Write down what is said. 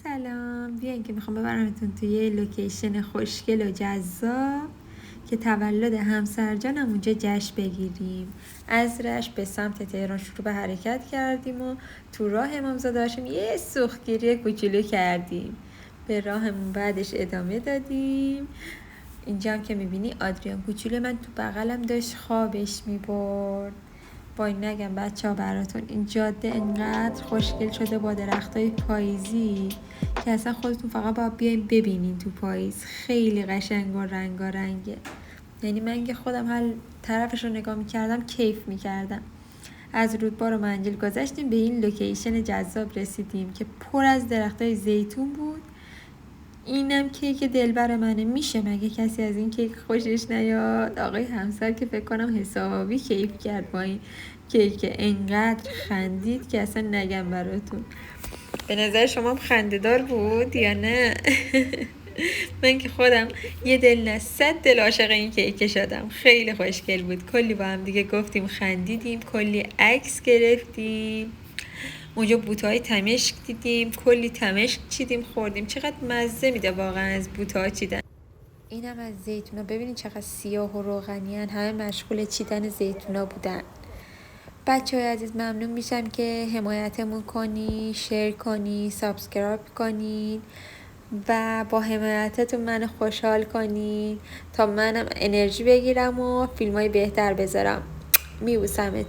سلام بیاین که میخوام ببرمتون توی یه لوکیشن خوشگل و جذاب که تولد همسر جانم اونجا جشن بگیریم. از رشت به سمت تهران شروع به حرکت کردیم و تو راه امامزاده هاشم یه سوختگیری کوچولو کردیم. به راهمون بعدش ادامه دادیم. اینجا هم که میبینی آدریان کوچولو من تو بغلم داشت خوابش میبرد. وای نگم بچه ها براتون این جاده انقدر خوشگل شده با درختای پاییزی که اصلا خودتون فقط باید بیاین ببینین. تو پاییز خیلی قشنگ و رنگارنگه. یعنی من که خودم هر طرفش رو نگاه میکردم کیف میکردم. از رودبار و منجل گذشتیم به این لوکیشن جذاب رسیدیم که پر از درختای زیتون بود. اینم کیک دلبر منه. میشه مگه کسی از این کیک خوشش نیاد؟ آقای همسر که فکر کنم حسابی کیف کرد با این کیک، انقدر خندید که اصلا نگم براتون. به نظر شما هم خنده‌دار بود یا نه؟ من که خودم یه دل نه 100 دل عاشق این کیک شدم. خیلی خوشگل بود. کلی با هم دیگه گفتیم، خندیدیم، کلی عکس گرفتیم. اونجا بوتهای تمشک دیدیم، کلی تمشک چیدیم خوردیم. چقدر مزه میده واقعا از بوتها چیدن. اینم از زیتونا، ببینید چقدر سیاه و روغنیان. همه مشغول چیدن زیتونا بودن. بچه‌های عزیز ممنون میشم که حمایتمون کنی، شیر کنی، سابسکرایب کنین و با حمایتتون منو خوشحال کنین تا منم انرژی بگیرم و فیلمای بهتر بذارم. میبوسمتون.